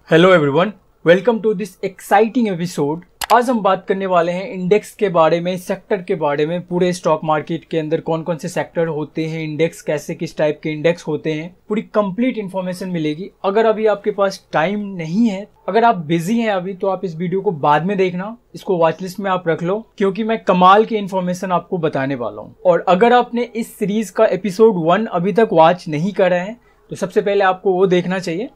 Hello everyone, welcome to this exciting episode. आज हम बात करने वाले हैं इंडेक्स के बारे में, सेक्टर के बारे में, पूरे स्टॉक मार्केट के अंदर कौन कौन से सेक्टर होते हैं, इंडेक्स कैसे, किस टाइप के इंडेक्स होते हैं, पूरी कंप्लीट इन्फॉर्मेशन मिलेगी। अगर अभी आपके पास टाइम नहीं है, अगर आप बिजी हैं अभी, तो आप इस वीडियो को बाद में देखना, इसको वॉच लिस्ट में आप रख लो, क्योंकि मैं कमाल की इन्फॉर्मेशन आपको बताने वाला हूँ। और अगर आपने इस सीरीज का एपिसोड 1 अभी तक वॉच नहीं करा है तो सबसे पहले आपको वो देखना चाहिए,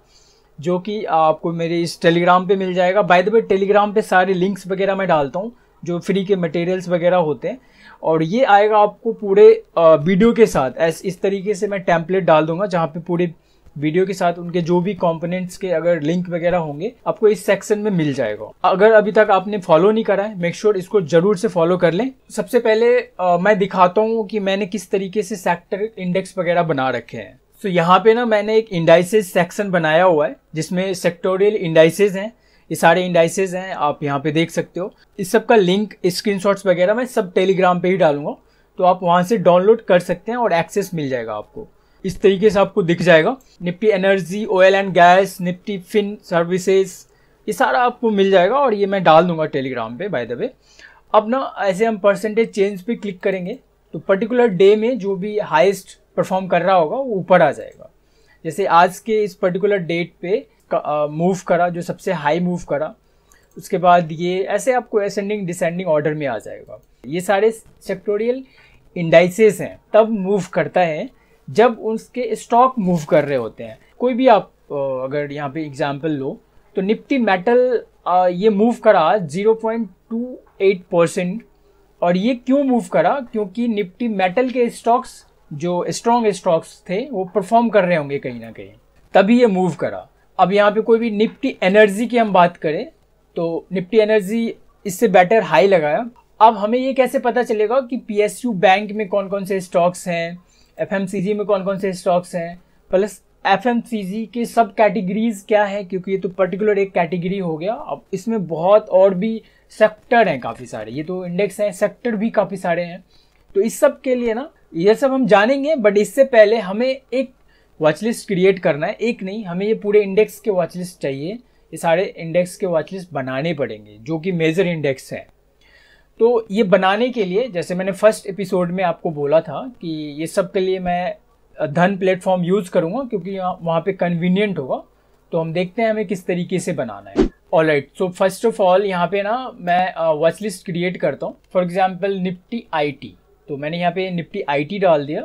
जो कि आपको मेरे इस टेलीग्राम पे मिल जाएगा। बाय द वे, टेलीग्राम पे सारे लिंक्स वगैरह मैं डालता हूँ, जो फ्री के मटेरियल्स वगैरह होते हैं, और ये आएगा आपको पूरे वीडियो के साथ। इस तरीके से मैं टेम्पलेट डाल दूंगा, जहाँ पे पूरे वीडियो के साथ उनके जो भी कंपोनेंट्स के अगर लिंक वगैरह होंगे आपको इस सेक्शन में मिल जाएगा। अगर अभी तक आपने फॉलो नहीं करा है, मेक श्योर इसको जरूर से फॉलो कर लें। सबसे पहले मैं दिखाता हूँ कि मैंने किस तरीके से सेक्टर इंडेक्स वगैरह बना रखे हैं। तो यहाँ पे ना मैंने एक इंडाइसेस सेक्शन बनाया हुआ है, जिसमें सेक्टोरियल इंडाइसेस हैं। ये सारे इंडाइसेस हैं, आप यहाँ पे देख सकते हो। इस सब का लिंक, स्क्रीनशॉट्स वगैरह मैं सब टेलीग्राम पे ही डालूंगा, तो आप वहाँ से डाउनलोड कर सकते हैं और एक्सेस मिल जाएगा आपको। इस तरीके से आपको दिख जाएगा। Nifty energy, oil and gas, Nifty fin services, ये सारा आपको मिल जाएगा, और ये मैं डाल दूंगा टेलीग्राम पे बाय द वे। अब ना ऐसे हम परसेंटेज चेंज पे क्लिक करेंगे तो पर्टिकुलर डे में जो भी हाईएस्ट परफॉर्म कर रहा होगा वो ऊपर आ जाएगा। जैसे आज के इस पर्टिकुलर डेट पे मूव करा, जो सबसे हाई मूव करा, उसके बाद ये ऐसे आपको असेंडिंग डिसेंडिंग ऑर्डर में आ जाएगा। ये सारे सेक्टोरियल इंडाइसेस हैं, तब मूव करता है जब उसके स्टॉक मूव कर रहे होते हैं। कोई भी आप अगर यहाँ पे एग्जांपल लो तो निफ्टी मेटल ये मूव करा 0.28%। और ये क्यों मूव करा? क्योंकि निफ्टी मेटल के स्टॉक्स जो स्ट्रॉन्ग स्टॉक्स थे वो परफॉर्म कर रहे होंगे कहीं ना कहीं, तभी ये मूव करा। अब यहाँ पे कोई भी निफ्टी एनर्जी की हम बात करें तो निफ्टी एनर्जी इससे बेटर हाई लगाया। अब हमें ये कैसे पता चलेगा कि पीएसयू बैंक में कौन कौन से स्टॉक्स हैं, एफएमसीजी में कौन कौन से स्टॉक्स हैं, प्लस एफएमसीजी के सब कैटेगरीज क्या है, क्योंकि ये तो पर्टिकुलर एक कैटेगरी हो गया। अब इसमें बहुत और भी सेक्टर हैं काफ़ी सारे, ये तो इंडेक्स हैं, सेक्टर भी काफ़ी सारे हैं। तो इस सब के लिए ना ये सब हम जानेंगे, बट इससे पहले हमें एक वॉचलिस्ट क्रिएट करना है। एक नहीं, हमें ये पूरे इंडेक्स के वॉचलिस्ट चाहिए। ये सारे इंडेक्स के वॉचलिस्ट बनाने पड़ेंगे जो कि मेजर इंडेक्स हैं। तो ये बनाने के लिए, जैसे मैंने फर्स्ट एपिसोड में आपको बोला था कि ये सब के लिए मैं धन प्लेटफॉर्म यूज़ करूँगा, क्योंकि वहाँ पे कन्वीनियंट होगा। तो हम देखते हैं हमें किस तरीके से बनाना है। Alright, so first of all यहाँ पे ना मैं वॉचलिस्ट क्रिएट करता हूँ। फॉर एग्जाम्पल निफ्टी आईटी, तो मैंने यहाँ पे निफ्टी आईटी डाल दिया।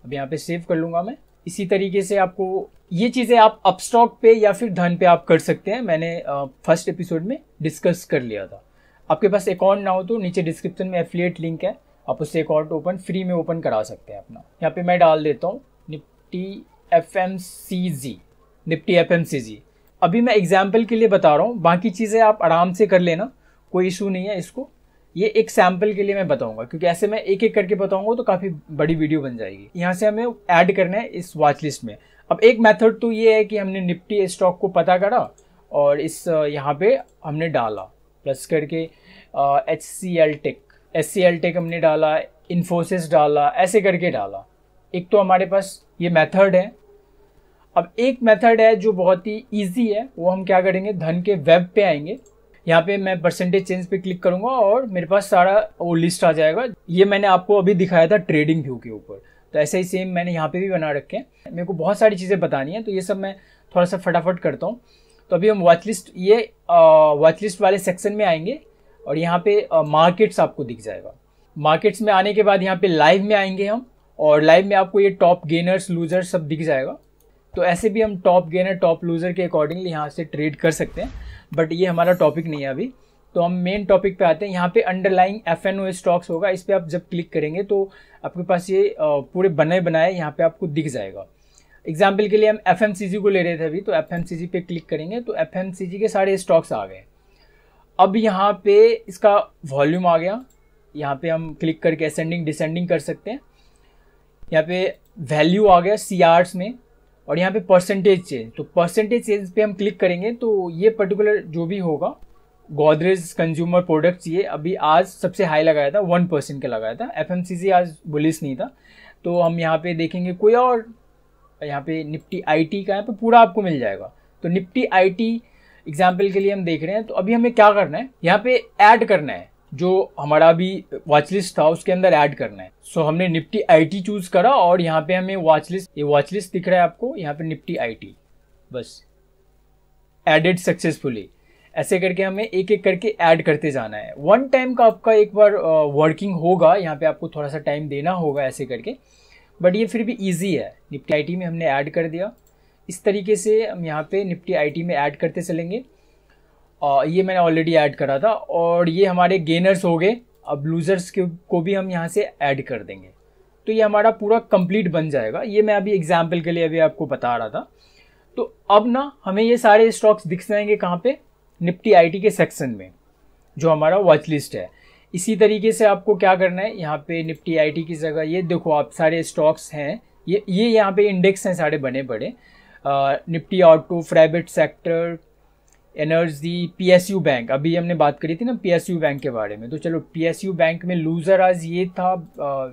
अब यहाँ पे सेव कर लूँगा मैं। इसी तरीके से आपको ये चीज़ें आप अपस्टॉक पे या फिर धन पे आप कर सकते हैं। मैंने फर्स्ट एपिसोड में डिस्कस कर लिया था। आपके पास अकाउंट ना हो तो नीचे डिस्क्रिप्शन में एफिलिएट लिंक है, आप उससे अकाउंट फ्री में ओपन करा सकते हैं अपना। यहाँ पे मैं डाल देता हूँ निफ्टी एफएमसीजी, निफ्टी एफएमसीजी। अभी मैं एग्जाम्पल के लिए बता रहा हूँ, बाकी चीज़ें आप आराम से कर लेना, कोई इशू नहीं है इसको। ये एक सैम्पल के लिए मैं बताऊंगा, क्योंकि ऐसे मैं एक एक करके बताऊंगा तो काफ़ी बड़ी वीडियो बन जाएगी। यहाँ से हमें ऐड करना है इस वॉच लिस्ट में। अब एक मेथड तो ये है कि हमने निफ्टी स्टॉक को पता करा और इस यहाँ पे हमने डाला प्लस करके HCL टेक हमने डाला, इन्फोसिस डाला, ऐसे करके डाला। एक तो हमारे पास ये मेथड है। अब एक मेथड है जो बहुत ही ईजी है, वो हम क्या करेंगे, धन के वेब पे आएंगे। यहाँ पे मैं परसेंटेज चेंज पे क्लिक करूंगा और मेरे पास सारा वो लिस्ट आ जाएगा। ये मैंने आपको अभी दिखाया था ट्रेडिंग व्यू के ऊपर, तो ऐसे ही सेम मैंने यहाँ पे भी बना रखे हैं। मेरे को बहुत सारी चीज़ें बतानी है, तो ये सब मैं थोड़ा सा फटाफट करता हूँ। तो अभी हम वॉच लिस्ट वाले सेक्शन में आएंगे और यहाँ पे मार्केट्स आपको दिख जाएगा। मार्केट्स में आने के बाद यहाँ पे लाइव में आएंगे हम, और लाइव में आपको ये टॉप गेनर्स लूजर सब दिख जाएगा। तो ऐसे भी हम टॉप गेनर टॉप लूजर के अकॉर्डिंगली यहाँ से ट्रेड कर सकते हैं, बट ये हमारा टॉपिक नहीं है अभी। तो हम मेन टॉपिक पे आते हैं। यहाँ पे अंडरलाइंग एफएनओ स्टॉक्स होगा, इस पर आप जब क्लिक करेंगे तो आपके पास ये पूरे बने बनाए यहाँ पे आपको दिख जाएगा। एग्जाम्पल के लिए हम एफएमसीजी को ले रहे थे अभी, तो एफएमसीजी पे क्लिक करेंगे तो एफएमसीजी के सारे स्टॉक्स आ गए। अब यहाँ पे इसका वॉल्यूम आ गया, यहाँ पे हम क्लिक करके असेंडिंग डिसेंडिंग कर सकते हैं। यहाँ पे वैल्यू आ गया सीआर्स में, और यहाँ पे परसेंटेज चेंज, तो परसेंटेज चेंज पे हम क्लिक करेंगे तो ये पर्टिकुलर जो भी होगा, गोदरेज कंज्यूमर प्रोडक्ट्स ये अभी आज सबसे हाई लगाया था, 1% का लगाया था। एफएमसीजी आज बुलिश नहीं था। तो हम यहाँ पे देखेंगे कोई और, यहाँ पे निफ्टी आईटी का यहाँ पे पूरा आपको मिल जाएगा। तो निफ्टी आईटी एग्जाम्पल के लिए हम देख रहे हैं, तो अभी हमें क्या करना है, यहाँ पे ऐड करना है, जो हमारा अभी वॉच लिस्ट था उसके अंदर ऐड करना है। सो हमने निफ्टी आईटी चूज करा और यहाँ पे हमें वॉच लिस्ट, ये वॉच लिस्ट दिख रहा है आपको, यहाँ पे निफ्टी आईटी, बस एडेड सक्सेसफुली। ऐसे करके हमें एक एक करके ऐड करते जाना है। वन टाइम का आपका एक बार वर्किंग होगा, यहाँ पे आपको थोड़ा सा टाइम देना होगा ऐसे करके, बट ये फिर भी इजी है। निफ्टी आईटी में हमने ऐड कर दिया, इस तरीके से हम यहाँ पे निफ्टी आईटी में ऐड करते चलेंगे। ये मैंने ऑलरेडी ऐड करा था और ये हमारे गेनर्स हो गए। अब लूजर्स को भी हम यहाँ से ऐड कर देंगे, तो ये हमारा पूरा कंप्लीट बन जाएगा। ये मैं अभी एग्जाम्पल के लिए अभी आपको बता रहा था। तो अब ना हमें ये सारे स्टॉक्स दिख जाएंगे कहाँ पे, निफ्टी आईटी के सेक्शन में, जो हमारा वॉच लिस्ट है। इसी तरीके से आपको क्या करना है, यहाँ पे निफ्टी आईटी की जगह ये देखो आप सारे स्टॉक्स हैं, ये यहाँ पे इंडेक्स हैं सारे बने बड़े, Nifty auto, private sector, energy, PSU bank. अभी हमने बात करी थी ना पीएसयू बैंक के बारे में, तो चलो पीएसयू बैंक में लूजर आज ये था,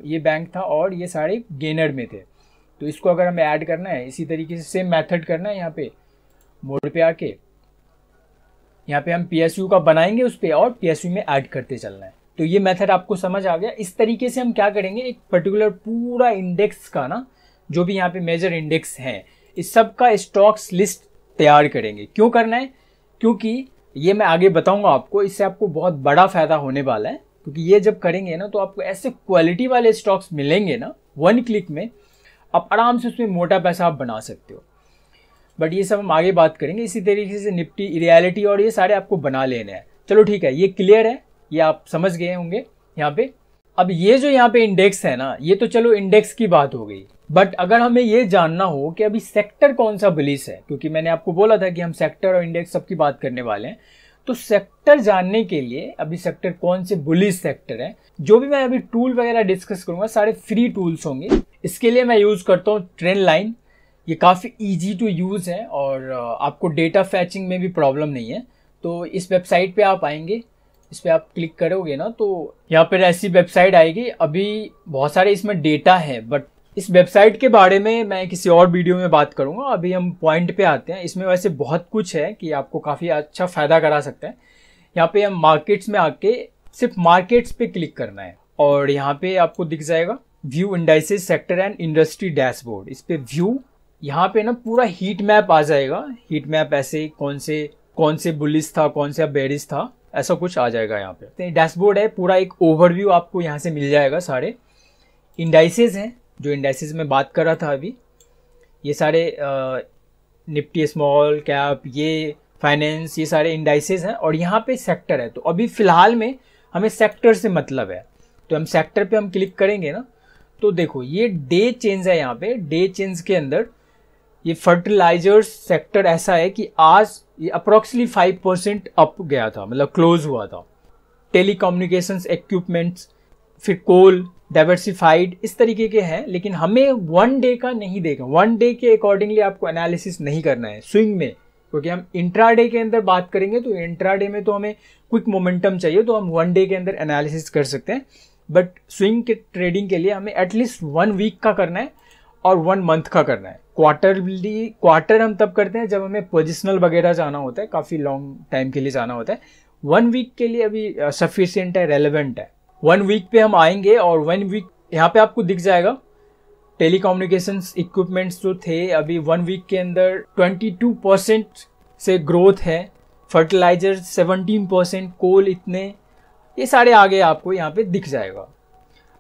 ये बैंक था और ये सारे गेनर में थे। तो इसको अगर हमें ऐड करना है, इसी तरीके से सेम मेथड करना है। यहाँ पे मोड पे आके यहाँ पे हम पीएसयू का बनाएंगे उस पर और पीएसयू में ऐड करते चलना है। तो ये मेथड आपको समझ आ गया। इस तरीके से हम क्या करेंगे, एक पर्टिकुलर पूरा इंडेक्स का ना, जो भी यहाँ पे मेजर इंडेक्स हैं, इस सब का स्टॉक्स लिस्ट तैयार करेंगे। क्यों करना है, क्योंकि ये मैं आगे बताऊंगा आपको, इससे आपको बहुत बड़ा फायदा होने वाला है। क्योंकि ये जब करेंगे ना तो आपको ऐसे क्वालिटी वाले स्टॉक्स मिलेंगे ना, वन क्लिक में आप आराम से उसमें मोटा पैसा आप बना सकते हो। बट ये सब हम आगे बात करेंगे। इसी तरीके से निफ्टी, रियलिटी और ये सारे आपको बना लेने हैं। चलो ठीक है, ये क्लियर है, ये आप समझ गए होंगे यहाँ पे। अब ये जो यहाँ पे इंडेक्स है ना, ये तो चलो इंडेक्स की बात हो गई, बट अगर हमें ये जानना हो कि अभी सेक्टर कौन सा बुलिश है, क्योंकि मैंने आपको बोला था कि हम सेक्टर और इंडेक्स सबकी बात करने वाले हैं, तो सेक्टर जानने के लिए अभी सेक्टर कौन से बुलिश सेक्टर है, जो भी मैं अभी टूल वगैरह डिस्कस करूंगा सारे फ्री टूल्स होंगे। इसके लिए मैं यूज करता हूँ ट्रेंड लाइन। ये काफ़ी ईजी टू यूज़ है और आपको डेटा फैचिंग में भी प्रॉब्लम नहीं है। तो इस वेबसाइट पे आप आएंगे, इस पर आप क्लिक करोगे ना तो यहाँ पर ऐसी वेबसाइट आएगी। अभी बहुत सारे इसमें डेटा है, बट इस वेबसाइट के बारे में मैं किसी और वीडियो में बात करूँगा। अभी हम पॉइंट पे आते हैं। इसमें वैसे बहुत कुछ है कि आपको काफ़ी अच्छा फ़ायदा करा सकता है। यहाँ पे हम मार्केट्स में आके सिर्फ मार्केट्स पे क्लिक करना है और यहाँ पे आपको दिख जाएगा view indices sector and industry dashboard. इस पे व्यू, यहाँ पे ना पूरा हीट मैप आ जाएगा। हीट मैप ऐसे कौन से बुलिश था, कौन सा बेरिश था, ऐसा कुछ आ जाएगा यहाँ पे। डैशबोर्ड है, पूरा एक ओवरव्यू आपको यहाँ से मिल जाएगा। सारे इंडाइसेस हैं, जो इंडाइसेस में बात कर रहा था अभी, ये सारे निफ्टी स्मॉल कैप, ये फाइनेंस, ये सारे इंडाइसेस हैं। और यहाँ पे सेक्टर है, तो अभी फिलहाल में हमें सेक्टर से मतलब है, तो हम सेक्टर पे हम क्लिक करेंगे ना तो देखो ये डे चेंज है। यहाँ पे डे चेंज के अंदर ये फर्टिलाइजर्स सेक्टर ऐसा है कि आज ये अप्रोक्सीमेटली 5% अप गया था, मतलब क्लोज हुआ था। टेलीकम्युनिकेशंस इक्विपमेंट्स, फिर कोल, डाइवर्सिफाइड, इस तरीके के हैं। लेकिन हमें वन डे का नहीं देखना, वन डे के अकॉर्डिंगली आपको एनालिसिस नहीं करना है स्विंग में, क्योंकि हम इंट्राडे के अंदर बात करेंगे। तो इंट्राडे में तो हमें क्विक मोमेंटम चाहिए, तो हम वन डे के अंदर एनालिसिस कर सकते हैं। बट स्विंग के ट्रेडिंग के लिए हमें एटलीस्ट 1 वीक का करना है और 1 मंथ का करना है। क्वार्टर हम तब करते हैं जब हमें पोजिशनल वगैरह जाना होता है, काफ़ी लॉन्ग टाइम के लिए जाना होता है। 1 वीक के लिए अभी सफिशिएंट है, रेलेवेंट है। 1 वीक पे हम आएंगे और 1 वीक यहाँ पे आपको दिख जाएगा। टेलीकम्युनिकेशंस इक्विपमेंट्स जो थे अभी 1 वीक के अंदर 22% से ग्रोथ है। फर्टिलाइजर 17%, कोल इतने, ये सारे आगे आपको यहाँ पे दिख जाएगा।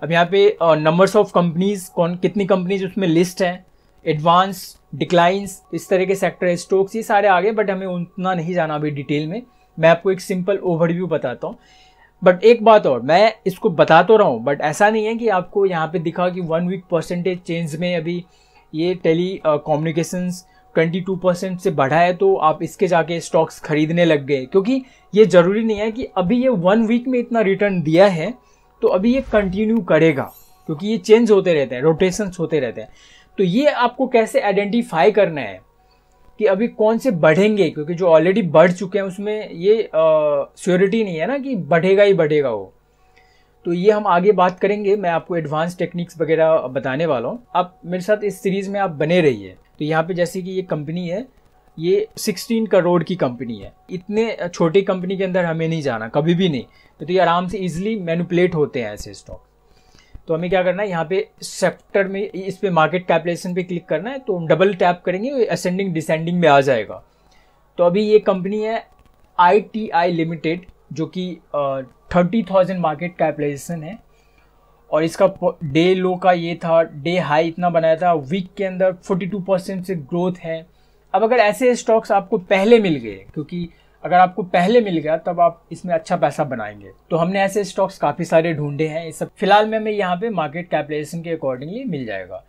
अब यहाँ पे नंबर्स ऑफ कंपनीज, कितनी कंपनीज उसमें लिस्ट है, एडवांस, डिक्लाइंस, इस तरह के सेक्टर, स्टॉक्स, ये सारे आगे। बट हमें उतना नहीं जाना अभी डिटेल में, मैं आपको एक सिंपल ओवरव्यू बताता हूँ। बट एक बात और, मैं इसको बता तो रहा हूँ, बट ऐसा नहीं है कि आपको यहाँ पे दिखा कि 1 वीक परसेंटेज चेंज में अभी ये टेली कम्युनिकेशंस 22% से बढ़ा है तो आप इसके जाके स्टॉक्स खरीदने लग गए। क्योंकि ये ज़रूरी नहीं है कि अभी ये 1 वीक में इतना रिटर्न दिया है तो अभी ये कंटिन्यू करेगा, क्योंकि ये चेंज होते रहते हैं, रोटेशंस होते रहते हैं। तो ये आपको कैसे आइडेंटिफाई करना है कि अभी कौन से बढ़ेंगे, क्योंकि जो ऑलरेडी बढ़ चुके हैं उसमें ये श्योरिटी नहीं है ना कि बढ़ेगा ही बढ़ेगा वो। तो ये हम आगे बात करेंगे, मैं आपको एडवांस टेक्निक्स वगैरह बताने वाला हूँ। आप मेरे साथ इस सीरीज़ में आप बने रहिए। तो यहाँ पे जैसे कि ये कंपनी है ये 16 करोड़ की कंपनी है। इतने छोटी कंपनी के अंदर हमें नहीं जाना, कभी भी नहीं। तो ये आराम से इजीली मैनिपुलेट होते हैं ऐसे स्टॉक। तो हमें क्या करना है, यहाँ पे सेक्टर में इस पे मार्केट कैपिटलाइजेशन पे क्लिक करना है। तो डबल टैप करेंगे, असेंडिंग डिसेंडिंग में आ जाएगा। तो अभी ये कंपनी है ITI लिमिटेड, जो कि 30,000 मार्केट कैपिटलाइजेशन है। और इसका डे लो का ये था, डे हाई इतना बनाया था। वीक के अंदर 42% से ग्रोथ है। अब अगर ऐसे स्टॉक्स आपको पहले मिल गए, क्योंकि अगर आपको पहले मिल गया तब आप इसमें अच्छा पैसा बनाएंगे, तो हमने ऐसे स्टॉक्स काफ़ी सारे ढूंढे हैं। ये सब फिलहाल में हमें यहाँ पे मार्केट कैपिटलाइजेशन के अकॉर्डिंगली मिल जाएगा।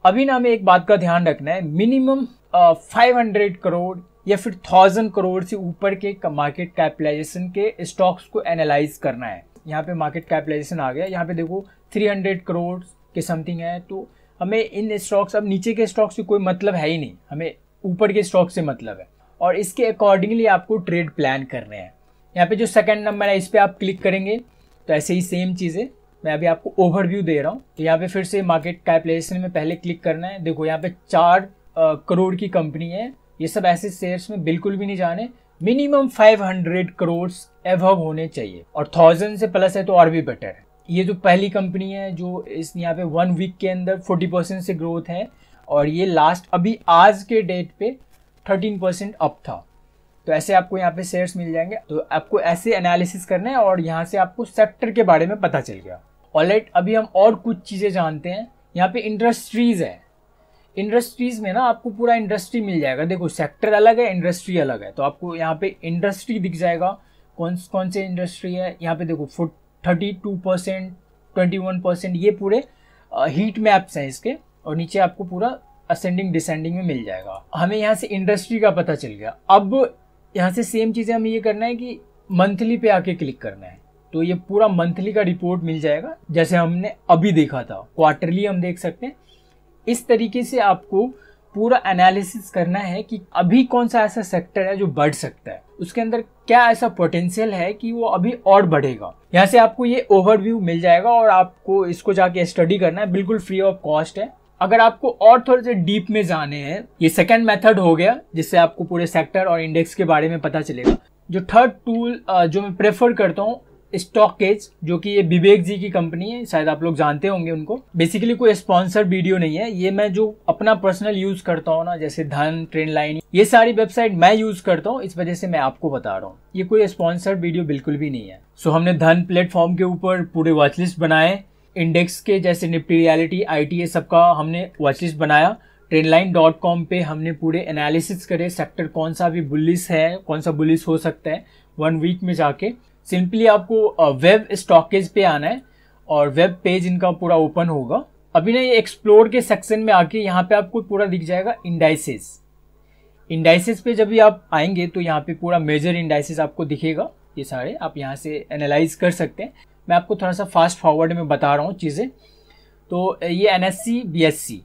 अभी ना हमें एक बात का ध्यान रखना है, मिनिमम 500 करोड़ या फिर 1000 करोड़ से ऊपर के मार्केट कैपिटलाइजेशन के स्टॉक्स को एनालाइज करना है। यहाँ पे मार्केट कैपिटलाइजेशन आ गया, यहाँ पे देखो 300 करोड़ के समथिंग है। तो हमें इन स्टॉक्स, अब नीचे के स्टॉक्स से कोई मतलब है ही नहीं, हमें ऊपर के स्टॉक से मतलब है। और इसके अकॉर्डिंगली आपको ट्रेड प्लान करने हैं। यहाँ पे जो सेकंड नंबर है इस पर आप क्लिक करेंगे तो ऐसे ही सेम चीज़ें मैं अभी आपको ओवरव्यू दे रहा हूँ। तो यहाँ पे फिर से मार्केट कैपिटलाइजेशन में पहले क्लिक करना है। देखो यहाँ पे 4 करोड़ की कंपनी है। ये सब ऐसे शेयर्स में बिल्कुल भी नहीं जाने, मिनिमम 500 करोड़ एवव होने चाहिए, और 1000 से प्लस है तो और भी बेटर है। ये जो पहली कंपनी है जो इस यहाँ पे 1 वीक के अंदर 40% से ग्रोथ है, और ये लास्ट अभी आज के डेट पे 13% अप था। तो ऐसे आपको यहाँ पे शेयर्स मिल जाएंगे। तो आपको ऐसे एनालिसिस करना है और यहाँ से आपको सेक्टर के बारे में पता चल गया। ऑलराइट, अभी हम और कुछ चीज़ें जानते हैं। यहाँ पे इंडस्ट्रीज है। इंडस्ट्रीज में ना आपको पूरा इंडस्ट्री मिल जाएगा। देखो सेक्टर अलग है, इंडस्ट्री अलग है। तो आपको यहाँ पे इंडस्ट्री दिख जाएगा, कौन से इंडस्ट्री है। यहाँ पे देखो 32%, 21%, ये पूरे हीट मैप्स हैं इसके। और नीचे आपको पूरा असेंडिंग डिसेंडिंग में मिल जाएगा। हमें यहाँ से इंडस्ट्री का पता चल गया। अब यहाँ से सेम चीज़ें हमें ये करना है कि मंथली पे आके क्लिक करना है। तो ये पूरा मंथली का रिपोर्ट मिल जाएगा, जैसे हमने अभी देखा था। क्वार्टरली हम देख सकते हैं। इस तरीके से आपको पूरा एनालिसिस करना है कि अभी कौन सा ऐसा सेक्टर है जो बढ़ सकता है, उसके अंदर क्या ऐसा पोटेंशियल है कि वो अभी और बढ़ेगा। यहाँ से आपको ये ओवरव्यू मिल जाएगा और आपको इसको जाके स्टडी करना है, बिल्कुल फ्री ऑफ कॉस्ट है। अगर आपको और थोड़े से डीप में जाने हैं, ये सेकंड मेथड हो गया जिससे आपको पूरे सेक्टर और इंडेक्स के बारे में पता चलेगा। जो थर्ड टूल जो मैं प्रेफर करता हूँ, स्टॉकेज, जो कि ये विवेक जी की कंपनी है, शायद आप लोग जानते होंगे उनको। बेसिकली कोई स्पॉन्सर वीडियो नहीं है, ये मैं जो अपना पर्सनल यूज करता हूँ ना, जैसे धन, ट्रेंड लाइन, ये सारी वेबसाइट मैं यूज करता हूँ, इस वजह से मैं आपको बता रहा हूँ। ये कोई स्पॉन्सर वीडियो बिल्कुल भी नहीं है। सो हमने धन प्लेटफॉर्म के ऊपर पूरे वॉचलिस्ट बनाए। इंडेक्स के जैसे निफ्टी, रियलिटी, ITA सबका हमने वॉचलिस्ट बनाया। ट्रेंडलाइन.com पे हमने पूरे एनालिसिस करे, सेक्टर कौन सा भी बुलिश है, कौन सा बुलिश हो सकता है। 1 वीक में जाके सिंपली आपको वेब स्टॉकेज पे आना है और वेब पेज इनका पूरा ओपन होगा। अभी ना ये एक्सप्लोर के सेक्शन में आके यहाँ पे आपको पूरा दिख जाएगा इंडाइसेस। इंडाइसेस पे जब भी आप आएंगे तो यहाँ पे पूरा मेजर इंडाइसेस आपको दिखेगा। ये सारे आप यहाँ से एनालाइज कर सकते हैं। मैं आपको थोड़ा सा फास्ट फॉरवर्ड में बता रहा हूँ चीज़ें। तो ये NSE, BSE,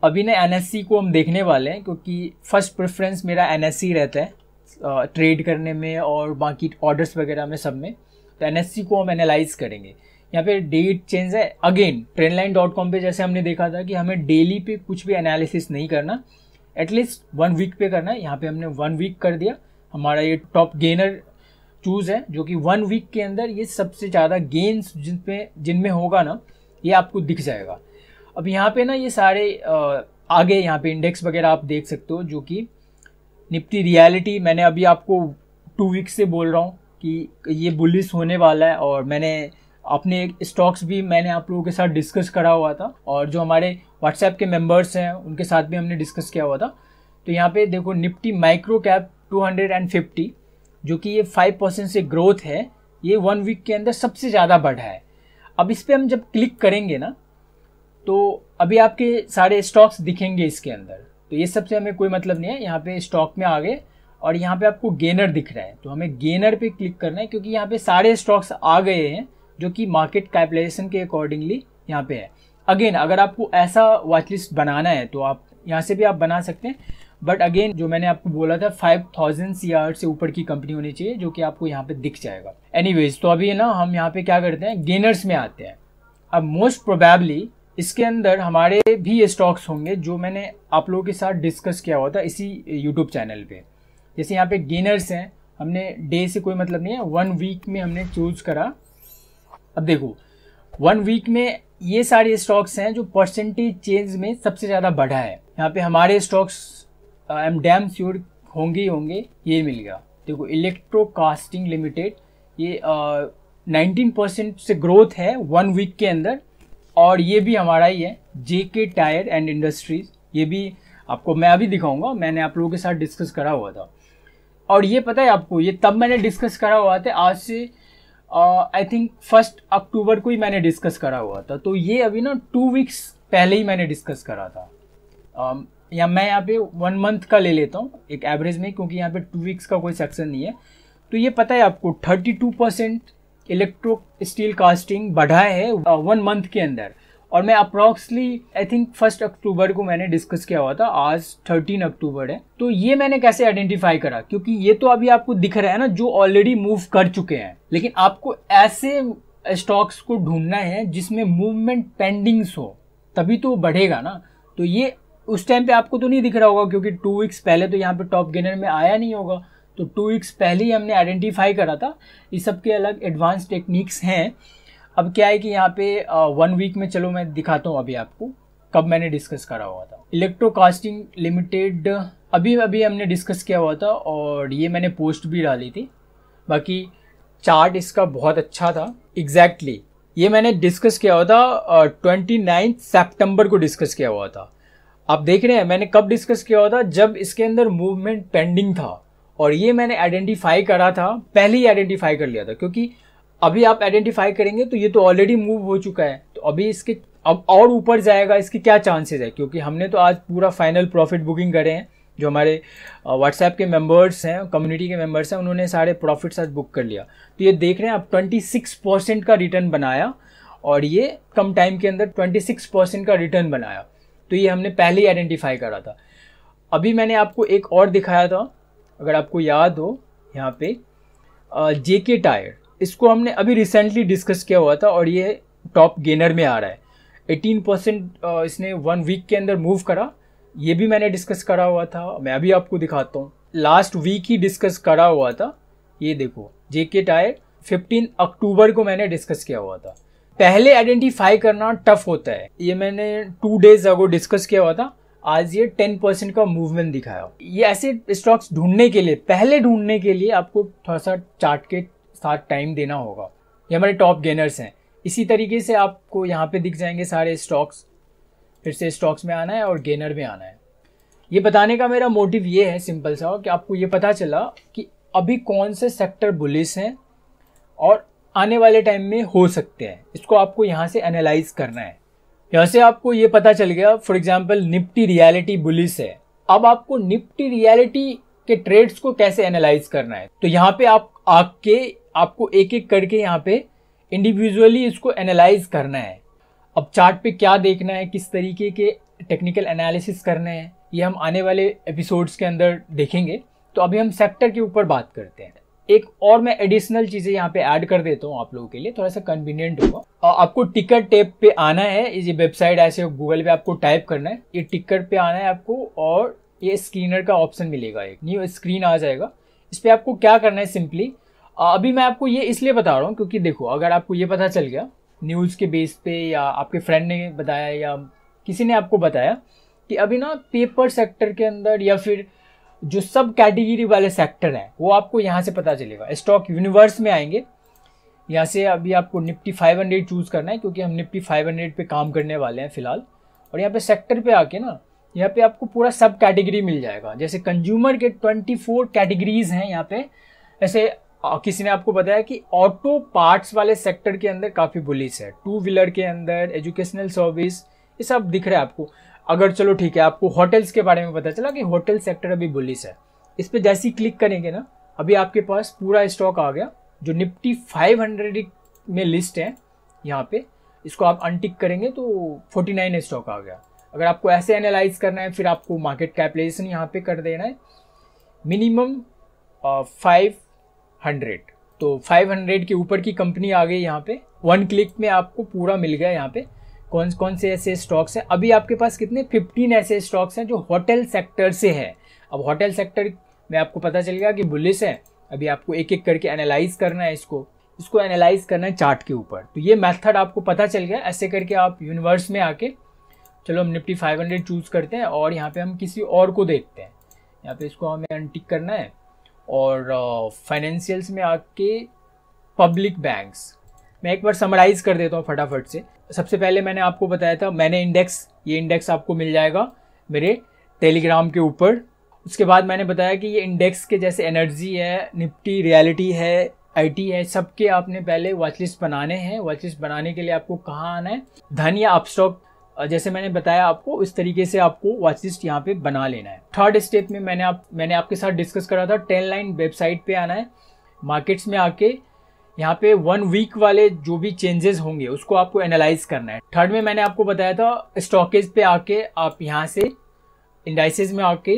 अभी ना NSE को हम देखने वाले हैं, क्योंकि फर्स्ट प्रेफरेंस मेरा NSE रहता है ट्रेड करने में और बाकी ऑर्डर्स वगैरह में, सब में। तो NSE को हम एनालाइज करेंगे। यहाँ पे डेट चेंज है। अगेन ट्रेंडलाइन.com पे जैसे हमने देखा था कि हमें डेली पे कुछ भी एनालिसिस नहीं करना, एटलीस्ट 1 वीक पे करना है। यहाँ पे हमने 1 वीक कर दिया। हमारा ये टॉप गेनर चूज है, जो कि 1 वीक के अंदर ये सबसे ज़्यादा गेन्स जिनमें होगा ना, ये आपको दिख जाएगा। अब यहाँ पे ना ये सारे आगे यहाँ पे इंडेक्स वगैरह आप देख सकते हो, जो कि निफ्टी, रियलिटी, मैंने अभी आपको 2 वीक से बोल रहा हूँ कि ये बुलिश होने वाला है। और मैंने अपने स्टॉक्स भी मैंने आप लोगों के साथ डिस्कस करा हुआ था, और जो हमारे व्हाट्सएप के मेंबर्स हैं उनके साथ भी हमने डिस्कस किया हुआ था। तो यहाँ पे देखो निफ्टी माइक्रो कैप 250, जो कि ये 5% से ग्रोथ है, ये 1 वीक के अंदर सबसे ज़्यादा बढ़ा है। अब इस पर हम जब क्लिक करेंगे ना, तो अभी आपके सारे स्टॉक्स दिखेंगे इसके अंदर। तो ये सबसे हमें कोई मतलब नहीं है। यहाँ पे स्टॉक में आ गए और यहाँ पे आपको गेनर दिख रहा है, तो हमें गेनर पे क्लिक करना है, क्योंकि यहाँ पे सारे स्टॉक्स आ गए हैं जो कि मार्केट कैपिटलाइजेशन के अकॉर्डिंगली यहाँ पे है। अगेन अगर आपको ऐसा वॉचलिस्ट बनाना है तो आप यहाँ से भी आप बना सकते हैं, बट अगेन जो मैंने आपको बोला था 5000 CR से ऊपर की कंपनी होनी चाहिए, जो कि आपको यहाँ पे दिख जाएगा। एनीवेज, तो अभी ना हम यहाँ पे क्या करते हैं, गेनर्स में आते हैं। अब मोस्ट प्रोबेबली इसके अंदर हमारे भी स्टॉक्स होंगे जो मैंने आप लोगों के साथ डिस्कस किया हुआ था इसी यूट्यूब चैनल पे। जैसे यहाँ पे गेनर्स हैं, हमने डे से कोई मतलब नहीं है, 1 वीक में हमने चूज करा। अब देखो 1 वीक में ये सारे स्टॉक्स हैं जो परसेंटेज चेंज में सबसे ज़्यादा बढ़ा है। यहाँ पे हमारे stocks I am damn sure होंगे ही होंगे। ये मिल गया, देखो इलेक्ट्रो कास्टिंग लिमिटेड, ये 19% से ग्रोथ है 1 वीक के अंदर। और ये भी हमारा ही है, जेके टायर एंड इंडस्ट्रीज, ये भी आपको मैं अभी दिखाऊंगा, मैंने आप लोगों के साथ डिस्कस करा हुआ था। और ये पता है आपको, ये तब मैंने डिस्कस करा हुआ था, आज से आई थिंक 1 अक्टूबर को ही मैंने डिस्कस करा हुआ था। तो ये अभी ना 2 वीक्स पहले ही मैंने डिस्कस करा था। या मैं यहाँ पे 1 मंथ का ले लेता हूँ एक एवरेज में, क्योंकि यहाँ पे 2 वीक्स का कोई सेक्शन नहीं है। तो ये पता है आपको 32% इलेक्ट्रो स्टील कास्टिंग बढ़ा है 1 मंथ के अंदर। और मैं अप्रॉक्सली आई थिंक 1 अक्टूबर को मैंने डिस्कस किया हुआ था, आज 13 अक्टूबर है। तो ये मैंने कैसे आइडेंटिफाई करा, क्योंकि ये तो अभी आपको दिख रहा है ना जो ऑलरेडी मूव कर चुके हैं, लेकिन आपको ऐसे स्टॉक्स को ढूंढना है जिसमें मूवमेंट पेंडिंग्स हो, तभी तो बढ़ेगा ना। तो ये उस टाइम पे आपको तो नहीं दिख रहा होगा, क्योंकि 2 वीक्स पहले तो यहाँ पे टॉप गेनर में आया नहीं होगा। तो 2 वीक्स पहले ही हमने आइडेंटिफाई करा था। इस सब के अलग एडवांस टेक्निक्स हैं। अब क्या है कि यहाँ पे 1 वीक में, चलो मैं दिखाता हूँ अभी आपको कब मैंने डिस्कस करा हुआ था। इलेक्ट्रो कास्टिंग लिमिटेड अभी हमने डिस्कस किया हुआ था, और ये मैंने पोस्ट भी डाली थी। बाकी चार्ट इसका बहुत अच्छा था। एग्जैक्टली ये मैंने डिस्कस किया हुआ था 29 सितंबर को डिस्कस किया हुआ था। आप देख रहे हैं मैंने कब डिस्कस किया हुआ था, जब इसके अंदर मूवमेंट पेंडिंग था। और ये मैंने आइडेंटिफाई करा था, पहले ही आइडेंटिफाई कर लिया था, क्योंकि अभी आप आइडेंटिफाई करेंगे तो ये तो ऑलरेडी मूव हो चुका है। तो अभी इसके अब और ऊपर जाएगा, इसके क्या चांसेस है, क्योंकि हमने तो आज पूरा फाइनल प्रॉफिट बुकिंग करे हैं। जो हमारे व्हाट्सएप के मेंबर्स हैं, कम्युनिटी के मेंबर्स हैं, उन्होंने सारे प्रॉफिट्स आज बुक कर लिया। तो ये देख रहे हैं आप 26% का रिटर्न बनाया, और ये कम टाइम के अंदर 26% का रिटर्न बनाया। तो ये हमने पहले ही आइडेंटिफाई करा था। अभी मैंने आपको एक और दिखाया था, अगर आपको याद हो, यहाँ पे जेके टायर, इसको हमने अभी रिसेंटली डिस्कस किया हुआ था, और ये टॉप गेनर में आ रहा है। 18% इसने 1 वीक के अंदर मूव करा, ये भी मैंने डिस्कस करा हुआ था। मैं अभी आपको दिखाता हूँ, लास्ट वीक ही डिस्कस करा हुआ था। ये देखो जेके टायर 15 अक्टूबर को मैंने डिस्कस किया हुआ था। पहले आइडेंटिफाई करना टफ होता है, ये मैंने 2 डेज अगो डिस्कस किया हुआ था। आज ये 10% का मूवमेंट दिखाया। ये ऐसे स्टॉक्स ढूंढने के लिए, पहले ढूंढने के लिए आपको थोड़ा सा चार्ट के साथ टाइम देना होगा। ये हमारे टॉप गेनर्स हैं। इसी तरीके से आपको यहाँ पे दिख जाएंगे सारे स्टॉक्स। फिर से स्टॉक्स में आना है और गेनर में आना है। ये बताने का मेरा मोटिव ये है सिंपल सा, कि आपको ये पता चला कि अभी कौन से सेक्टर बुलिश हैं और आने वाले टाइम में हो सकते हैं। इसको आपको यहाँ से एनालाइज करना है। यहाँ से आपको ये पता चल गया, for example Nifty reality bullish है। अब आपको निफ्टी रियलिटी के ट्रेड्स को कैसे एनालाइज करना है, तो यहाँ पे आपको एक एक करके यहाँ पे इंडिविजुअली इसको एनालाइज करना है। अब चार्ट पे क्या देखना है, किस तरीके के टेक्निकल एनालिसिस करने हैं, ये हम आने वाले एपिसोड्स के अंदर देखेंगे। तो अभी हम सेक्टर के ऊपर बात करते हैं। एक और मैं एडिशनल चीजें यहाँ पे ऐड कर देता हूँ आप लोगों के लिए, थोड़ा सा कन्वीनियंट होगा। आपको टिकर टेप पे आना है, ये वेबसाइट ऐसे गूगल पे आपको टाइप करना है, ये टिकर पे आना है आपको, और ये स्क्रीनर का ऑप्शन मिलेगा, एक न्यू स्क्रीन आ जाएगा। इस पर आपको क्या करना है, सिंपली अभी मैं आपको ये इसलिए बता रहा हूँ क्योंकि देखो, अगर आपको ये पता चल गया न्यूज़ के बेस पे, या आपके फ्रेंड ने बताया, या किसी ने आपको बताया कि अभी ना पेपर सेक्टर के अंदर, या फिर जो सब कैटेगरी वाले सेक्टर हैं, वो आपको यहाँ से पता चलेगा। स्टॉक यूनिवर्स में आएंगे, यहाँ से अभी आपको निफ्टी 500 चूज़ करना है, क्योंकि हम निफ्टी 500 पे काम करने वाले हैं फिलहाल। और यहाँ पे सेक्टर पे आके ना, यहाँ पे आपको पूरा सब कैटेगरी मिल जाएगा। जैसे कंज्यूमर के 24 कैटेगरीज हैं यहाँ पे। ऐसे किसी ने आपको बताया कि ऑटो पार्ट्स वाले सेक्टर के अंदर काफ़ी बुलिश है, 2 व्हीलर के अंदर, एजुकेशनल सर्विस, ये सब दिख रहा है आपको। अगर चलो ठीक है, आपको होटल्स के बारे में पता चला कि होटल सेक्टर अभी बुलिश है, इस पर जैसे ही क्लिक करेंगे ना, अभी आपके पास पूरा स्टॉक आ गया जो निफ्टी 500 में लिस्ट है। यहाँ पे इसको आप अनटिक करेंगे तो 49 स्टॉक आ गया। अगर आपको ऐसे एनालाइज करना है, फिर आपको मार्केट कैपिटलाइजेशन यहाँ पे कर देना है मिनिमम 500। तो 500 के ऊपर की कंपनी आ गई यहाँ पे। 1 क्लिक में आपको पूरा मिल गया यहाँ पे कौन कौन से ऐसे स्टॉक्स हैं। अभी आपके पास कितने 15 ऐसे स्टॉक्स हैं जो होटल सेक्टर से है। अब होटल सेक्टर में आपको पता चल गया कि बुलिश है। अभी आपको एक एक करके एनालाइज करना है, इसको एनालाइज करना है चार्ट के ऊपर। तो ये मेथड आपको पता चल गया। ऐसे करके आप यूनिवर्स में आके, चलो हम निफ्टी 500 चूज करते हैं और यहाँ पे हम किसी और को देखते हैं। यहाँ पे इसको हमें अनटिक करना है और फाइनेंशियल्स में आके पब्लिक बैंक्स। मैं एक बार समराइज कर देता हूँ फटाफट से। सबसे पहले मैंने आपको बताया था, मैंने ये इंडेक्स आपको मिल जाएगा मेरे टेलीग्राम के ऊपर। उसके बाद मैंने बताया कि ये इंडेक्स के जैसे एनर्जी है, निफ्टी रियलिटी है, आईटी है, सबके आपने पहले वॉचलिस्ट बनाने हैं। वॉचलिस्ट बनाने के लिए आपको कहाँ आना है, धन या अपस्टॉक, जैसे मैंने बताया आपको इस तरीके से आपको वॉचलिस्ट यहाँ पे बना लेना है। थर्ड स्टेप में मैंने आपके साथ डिस्कस करा था, 10 लाइन वेबसाइट पे आना है। मार्केट्स में आके यहाँ पे 1 वीक वाले जो भी चेंजेस होंगे उसको आपको एनालाइज करना है। थर्ड में मैंने आपको बताया था, स्टॉकेज पे आके आप यहाँ से इंडाइसेस में आके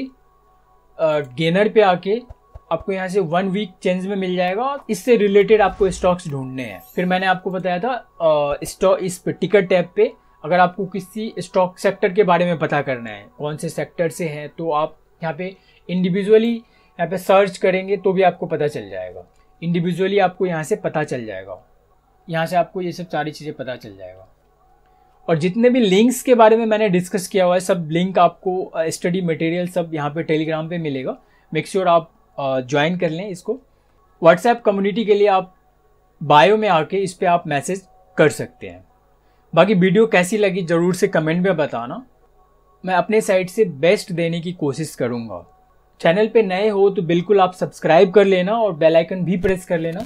गेनर पे आके आपको यहाँ से 1 वीक चेंज में मिल जाएगा। इससे रिलेटेड आपको स्टॉक्स ढूंढने हैं। फिर मैंने आपको बताया था स्टॉक इस टिकर टैब पे अगर आपको किसी स्टॉक सेक्टर के बारे में पता करना है, कौन से सेक्टर से है, तो आप यहाँ पे इंडिविजुअली यहाँ पे सर्च करेंगे तो भी आपको पता चल जाएगा। इंडिविजुअली आपको यहाँ से पता चल जाएगा, यहाँ से आपको ये सब सारी चीज़ें पता चल जाएगा। और जितने भी लिंक्स के बारे में मैंने डिस्कस किया हुआ है, सब लिंक आपको स्टडी मटेरियल सब यहाँ पे टेलीग्राम पे मिलेगा। मेक श्योर आप ज्वाइन कर लें इसको। व्हाट्सएप कम्युनिटी के लिए आप बायो में आके इस पर आप मैसेज कर सकते हैं। बाकी वीडियो कैसी लगी ज़रूर से कमेंट में बताना। मैं अपने साइड से बेस्ट देने की कोशिश करूँगा। चैनल पे नए हो तो बिल्कुल आप सब्सक्राइब कर लेना और बेल आइकन भी प्रेस कर लेना।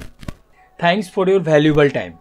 Thanks for your valuable time.